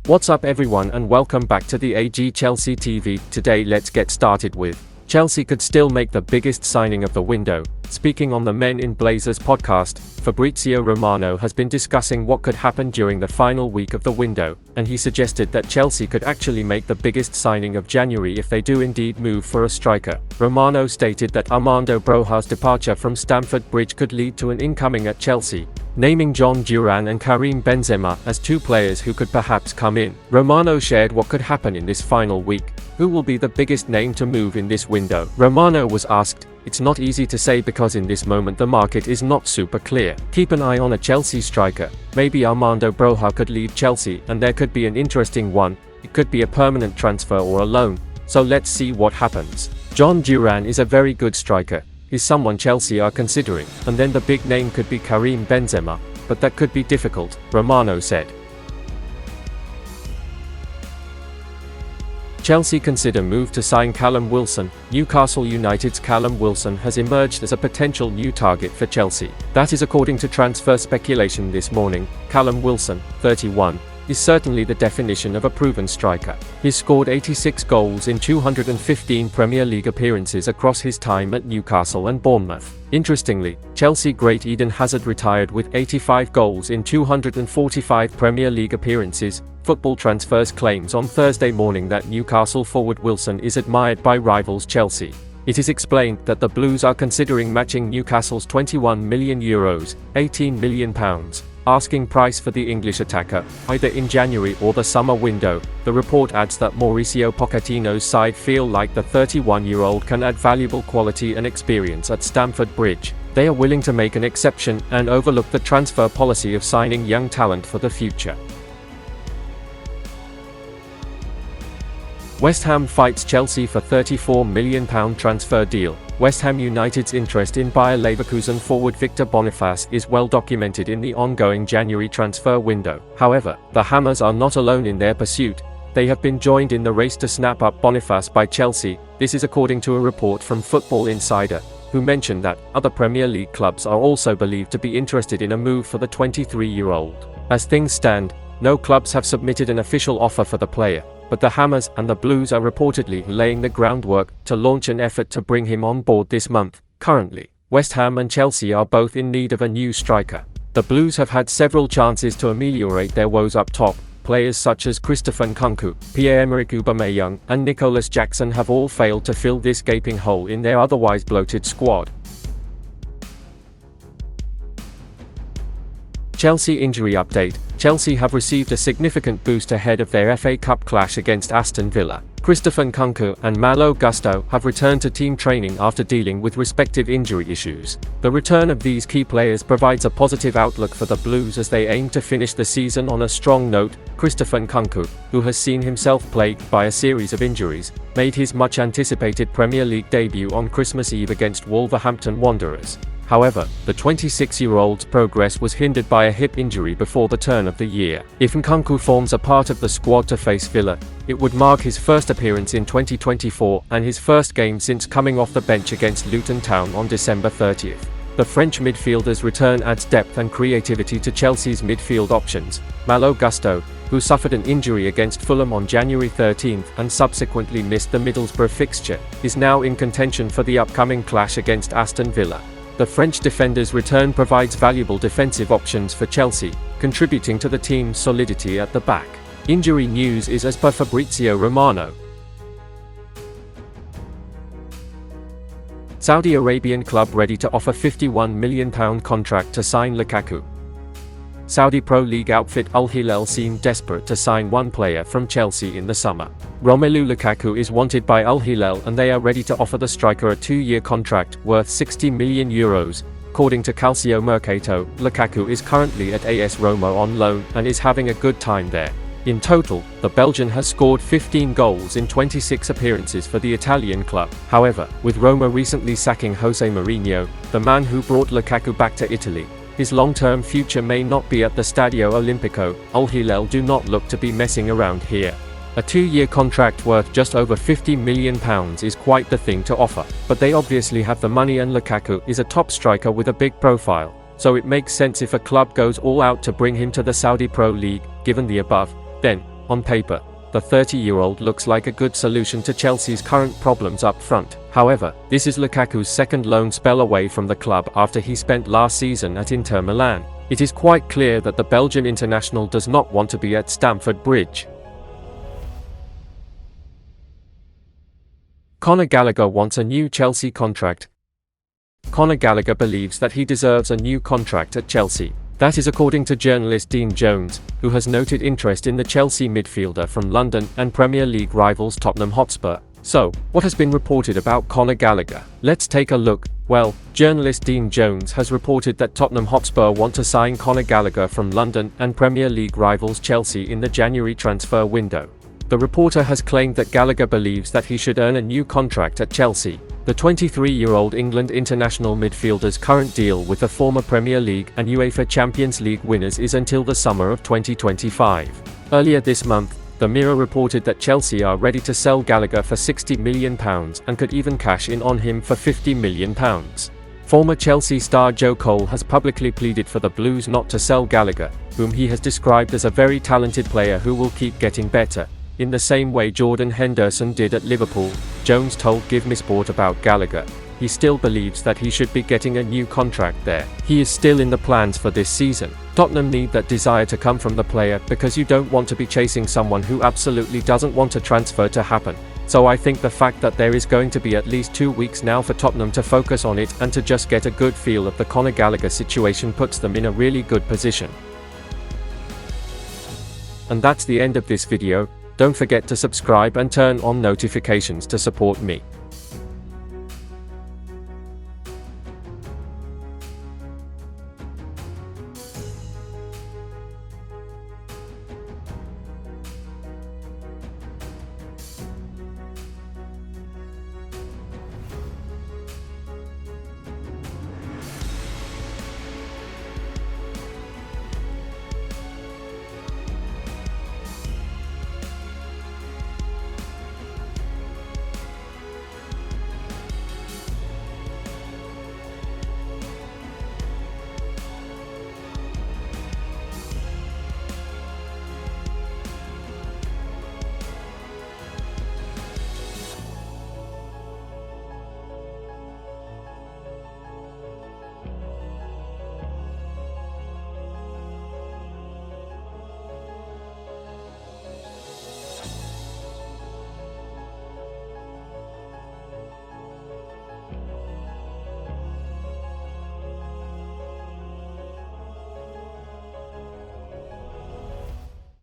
What's up everyone and welcome back to the AG Chelsea TV. Today let's get started with Chelsea could still make the biggest signing of the window. Speaking on the Men in Blazers podcast, Fabrizio Romano has been discussing what could happen during the final week of the window, and he suggested that Chelsea could actually make the biggest signing of January if they do indeed move for a striker. Romano stated that Armando Broja's departure from Stamford Bridge could lead to an incoming at Chelsea, naming John Duran and Karim Benzema as two players who could perhaps come in. Romano shared what could happen in this final week. Who will be the biggest name to move in this window? Romano was asked. It's not easy to say because in this moment the market is not super clear. Keep an eye on a Chelsea striker. Maybe Armando Broja could leave Chelsea and there could be an interesting one. It could be a permanent transfer or a loan. So let's see what happens. John Duran is a very good striker. He's someone Chelsea are considering. And then the big name could be Karim Benzema. But that could be difficult, Romano said. Chelsea consider move to sign Callum Wilson. Newcastle United's Callum Wilson has emerged as a potential new target for Chelsea. That is according to transfer speculation this morning. Callum Wilson, 31, is certainly the definition of a proven striker. He's scored 86 goals in 215 Premier League appearances across his time at Newcastle and Bournemouth. Interestingly, Chelsea great Eden Hazard retired with 85 goals in 245 Premier League appearances. Football Transfers claims on Thursday morning that Newcastle forward Wilson is admired by rivals Chelsea. It is explained that the Blues are considering matching Newcastle's €21 million, £18 million, asking price for the English attacker, either in January or the summer window. The report adds that Mauricio Pochettino's side feel like the 31-year-old can add valuable quality and experience at Stamford Bridge. They are willing to make an exception and overlook the transfer policy of signing young talent for the future. West Ham fights Chelsea for £34 million transfer deal. West Ham United's interest in Bayer Leverkusen forward Victor Boniface is well documented in the ongoing January transfer window. However, the Hammers are not alone in their pursuit. They have been joined in the race to snap up Boniface by Chelsea. This is according to a report from Football Insider, who mentioned that other Premier League clubs are also believed to be interested in a move for the 23-year-old. As things stand, no clubs have submitted an official offer for the player, but the Hammers and the Blues are reportedly laying the groundwork to launch an effort to bring him on board this month. Currently, West Ham and Chelsea are both in need of a new striker. The Blues have had several chances to ameliorate their woes up top. Players such as Christopher Nkunku, Pierre-Emerick Aubameyang, and Nicolas Jackson have all failed to fill this gaping hole in their otherwise bloated squad. Chelsea injury update. Chelsea have received a significant boost ahead of their FA Cup clash against Aston Villa. Christopher Nkunku and Malo Gusto have returned to team training after dealing with respective injury issues. The return of these key players provides a positive outlook for the Blues as they aim to finish the season on a strong note. Christopher Nkunku, who has seen himself plagued by a series of injuries, made his much-anticipated Premier League debut on Christmas Eve against Wolverhampton Wanderers. However, the 26-year-old's progress was hindered by a hip injury before the turn of the year. If Nkunku forms a part of the squad to face Villa, it would mark his first appearance in 2024 and his first game since coming off the bench against Luton Town on December 30th. The French midfielder's return adds depth and creativity to Chelsea's midfield options. Malo Gusto, who suffered an injury against Fulham on January 13th and subsequently missed the Middlesbrough fixture, is now in contention for the upcoming clash against Aston Villa. The French defender's return provides valuable defensive options for Chelsea, contributing to the team's solidity at the back. Injury news is as per Fabrizio Romano. Saudi Arabian club ready to offer £51 million contract to sign Lukaku. Saudi Pro League outfit Al Hilal seemed desperate to sign one player from Chelsea in the summer. Romelu Lukaku is wanted by Al Hilal and they are ready to offer the striker a 2-year contract worth €60 million. According to Calcio Mercato, Lukaku is currently at AS Roma on loan and is having a good time there. In total, the Belgian has scored 15 goals in 26 appearances for the Italian club. However, with Roma recently sacking Jose Mourinho, the man who brought Lukaku back to Italy, his long-term future may not be at the Stadio Olimpico. Al Hilal do not look to be messing around here. A 2-year contract worth just over £50 million is quite the thing to offer, but they obviously have the money and Lukaku is a top striker with a big profile, so it makes sense if a club goes all out to bring him to the Saudi Pro League. Given the above, then On paper, the 30-year-old looks like a good solution to Chelsea's current problems up front. However, this is Lukaku's second loan spell away from the club after he spent last season at Inter Milan. It is quite clear that the Belgian international does not want to be at Stamford Bridge. Conor Gallagher wants a new Chelsea contract. Conor Gallagher believes that he deserves a new contract at Chelsea. That is according to journalist Dean Jones, who has noted interest in the Chelsea midfielder from London and Premier League rivals Tottenham Hotspur. So, what has been reported about Conor Gallagher? Let's take a look. Well, journalist Dean Jones has reported that Tottenham Hotspur want to sign Conor Gallagher from London and Premier League rivals Chelsea in the January transfer window. The reporter has claimed that Gallagher believes that he should earn a new contract at Chelsea. The 23-year-old England international midfielder's current deal with the former Premier League and UEFA Champions League winners is until the summer of 2025. Earlier this month, the Mirror reported that Chelsea are ready to sell Gallagher for £60 million and could even cash in on him for £50 million. Former Chelsea star Joe Cole has publicly pleaded for the Blues not to sell Gallagher, whom he has described as a very talented player who will keep getting better, in the same way Jordan Henderson did at Liverpool. Jones told Give Me Sport about Gallagher. He still believes that he should be getting a new contract there. He is still in the plans for this season. Tottenham need that desire to come from the player because you don't want to be chasing someone who absolutely doesn't want a transfer to happen. So I think the fact that there is going to be at least 2 weeks now for Tottenham to focus on it and to just get a good feel of the Conor Gallagher situation puts them in a really good position. And that's the end of this video. Don't forget to subscribe and turn on notifications to support me.